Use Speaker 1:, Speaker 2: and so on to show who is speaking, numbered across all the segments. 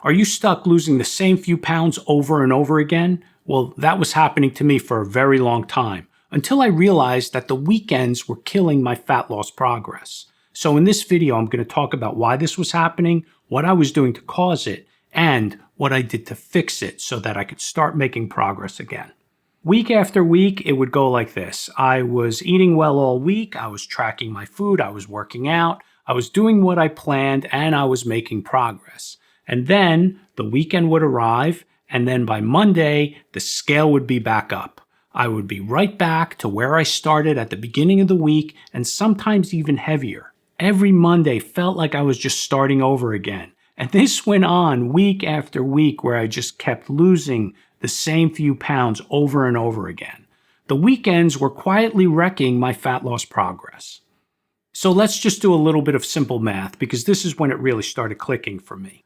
Speaker 1: Are you stuck losing the same few pounds over and over again? Well, that was happening to me for a very long time, until I realized that the weekends were killing my fat loss progress. So in this video, I'm going to talk about why this was happening, what I was doing to cause it, and what I did to fix it so that I could start making progress again. Week after week, it would go like this. I was eating well all week, I was tracking my food, I was working out, I was doing what I planned, and I was making progress. And then the weekend would arrive, and then by Monday, the scale would be back up. I would be right back to where I started at the beginning of the week, and sometimes even heavier. Every Monday felt like I was just starting over again. And this went on week after week where I just kept losing the same few pounds over and over again. The weekends were quietly wrecking my fat loss progress. So let's just do a little bit of simple math because this is when it really started clicking for me.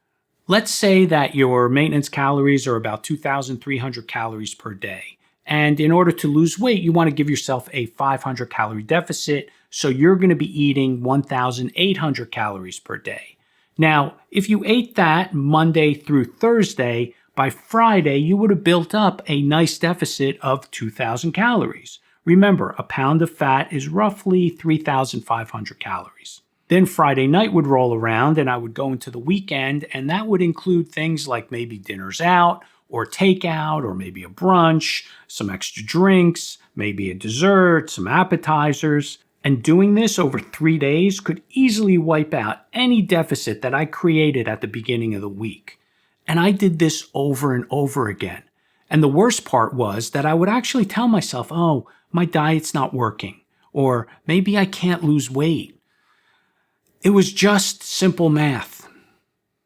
Speaker 1: Let's say that your maintenance calories are about 2,300 calories per day. And in order to lose weight, you want to give yourself a 500 calorie deficit. So you're going to be eating 1,800 calories per day. Now, if you ate that Monday through Thursday, by Friday, you would have built up a nice deficit of 2,000 calories. Remember, a pound of fat is roughly 3,500 calories. Then Friday night would roll around and I would go into the weekend, and that would include things like maybe dinners out or takeout or maybe a brunch, some extra drinks, maybe a dessert, some appetizers. And doing this over 3 days could easily wipe out any deficit that I created at the beginning of the week. And I did this over and over again. And the worst part was that I would actually tell myself, oh, my diet's not working, or maybe I can't lose weight. It was just simple math.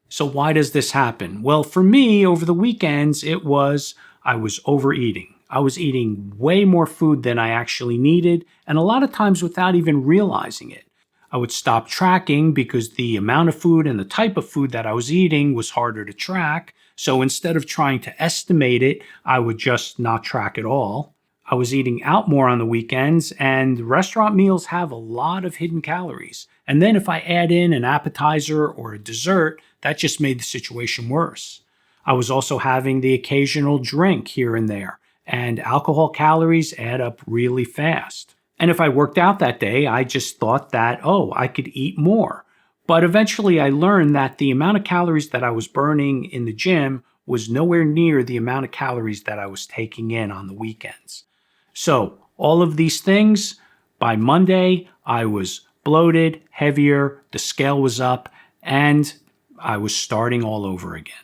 Speaker 1: So why does this happen? Well, for me, over the weekends, I was overeating. I was eating way more food than I actually needed, and a lot of times without even realizing it. I would stop tracking because the amount of food and the type of food that I was eating was harder to track. So instead of trying to estimate it, I would just not track at all. I was eating out more on the weekends, and restaurant meals have a lot of hidden calories. And then if I add in an appetizer or a dessert, that just made the situation worse. I was also having the occasional drink here and there, and alcohol calories add up really fast. And if I worked out that day, I just thought that, oh, I could eat more. But eventually I learned that the amount of calories that I was burning in the gym was nowhere near the amount of calories that I was taking in on the weekends. So all of these things, by Monday, I was bloated, heavier, the scale was up, and I was starting all over again.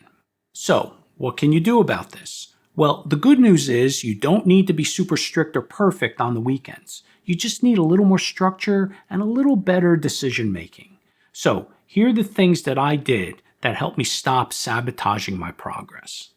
Speaker 1: So what can you do about this? Well, the good news is you don't need to be super strict or perfect on the weekends. You just need a little more structure and a little better decision making. So here are the things that I did that helped me stop sabotaging my progress.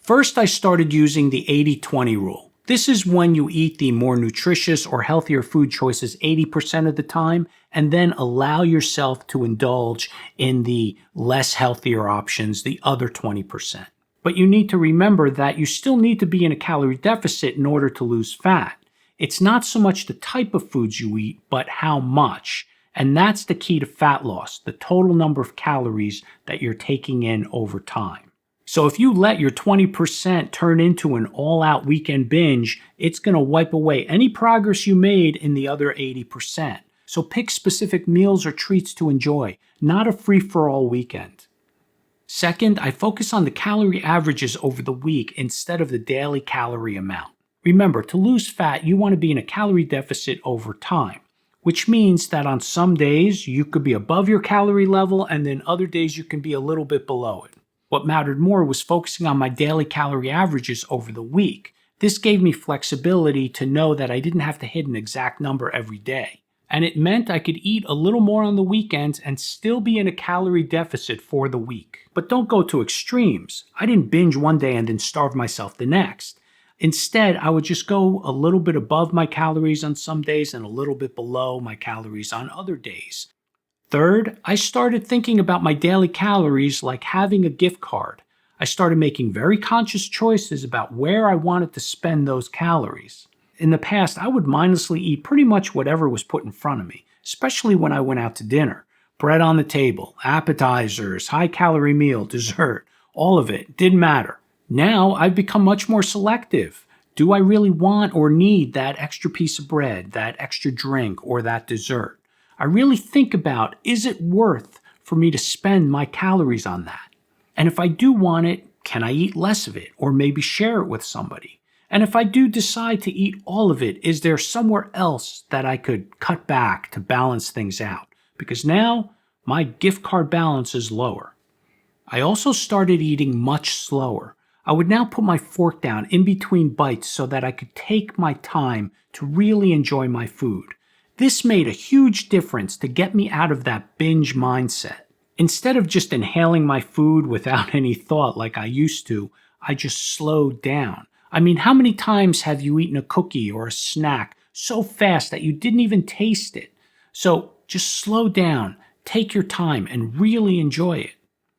Speaker 1: First, I started using the 80-20 rule. This is when you eat the more nutritious or healthier food choices 80% of the time and then allow yourself to indulge in the less healthier options, the other 20%. But you need to remember that you still need to be in a calorie deficit in order to lose fat. It's not so much the type of foods you eat, but how much. And that's the key to fat loss, the total number of calories that you're taking in over time. So if you let your 20% turn into an all-out weekend binge, it's going to wipe away any progress you made in the other 80%. So pick specific meals or treats to enjoy, not a free-for-all weekend. Second, I focus on the calorie averages over the week instead of the daily calorie amount. Remember, to lose fat, you want to be in a calorie deficit over time, which means that on some days you could be above your calorie level and then other days you can be a little bit below it. What mattered more was focusing on my daily calorie averages over the week. This gave me flexibility to know that I didn't have to hit an exact number every day. And it meant I could eat a little more on the weekends and still be in a calorie deficit for the week. But don't go to extremes. I didn't binge one day and then starve myself the next. Instead, I would just go a little bit above my calories on some days and a little bit below my calories on other days. Third, I started thinking about my daily calories like having a gift card. I started making very conscious choices about where I wanted to spend those calories. In the past, I would mindlessly eat pretty much whatever was put in front of me, especially when I went out to dinner. Bread on the table, appetizers, high-calorie meal, dessert. All of it didn't matter. Now I've become much more selective. Do I really want or need that extra piece of bread, that extra drink, or that dessert? I really think about, is it worth for me to spend my calories on that? And if I do want it, can I eat less of it or maybe share it with somebody? And if I do decide to eat all of it, is there somewhere else that I could cut back to balance things out? Because now my gift card balance is lower. I also started eating much slower. I would now put my fork down in between bites so that I could take my time to really enjoy my food. This made a huge difference to get me out of that binge mindset. Instead of just inhaling my food without any thought like I used to, I just slowed down. I mean, how many times have you eaten a cookie or a snack so fast that you didn't even taste it? So just slow down, take your time, and really enjoy it.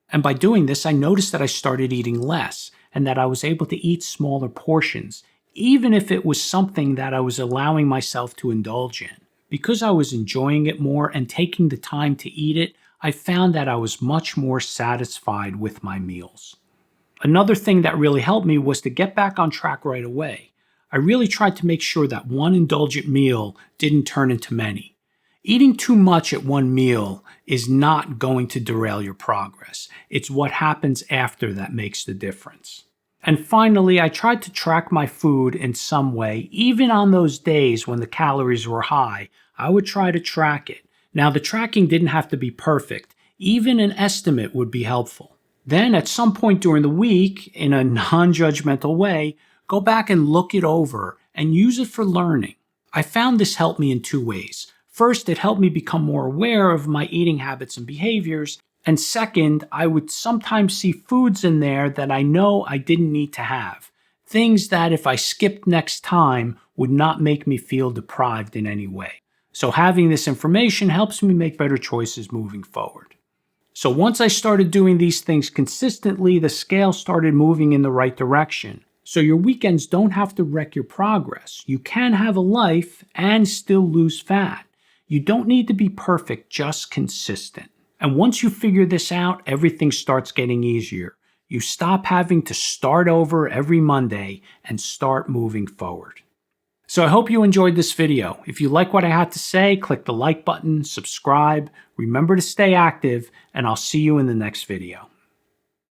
Speaker 1: And by doing this, I noticed that I started eating less and that I was able to eat smaller portions, even if it was something that I was allowing myself to indulge in. Because I was enjoying it more and taking the time to eat it, I found that I was much more satisfied with my meals. Another thing that really helped me was to get back on track right away. I really tried to make sure that one indulgent meal didn't turn into many. Eating too much at one meal is not going to derail your progress. It's what happens after that makes the difference. And finally, I tried to track my food in some way. Even on those days when the calories were high, I would try to track it. Now, the tracking didn't have to be perfect. Even an estimate would be helpful. Then, at some point during the week, in a non-judgmental way, go back and look it over and use it for learning. I found this helped me in two ways. First, it helped me become more aware of my eating habits and behaviors. And second, I would sometimes see foods in there that I know I didn't need to have. Things that if I skipped next time would not make me feel deprived in any way. So having this information helps me make better choices moving forward. So once I started doing these things consistently, the scale started moving in the right direction. So your weekends don't have to wreck your progress. You can have a life and still lose fat. You don't need to be perfect, just consistent. And once you figure this out, everything starts getting easier. You stop having to start over every Monday and start moving forward. So I hope you enjoyed this video. If you like what I had to say, click the like button, subscribe, remember to stay active, and I'll see you in the next video.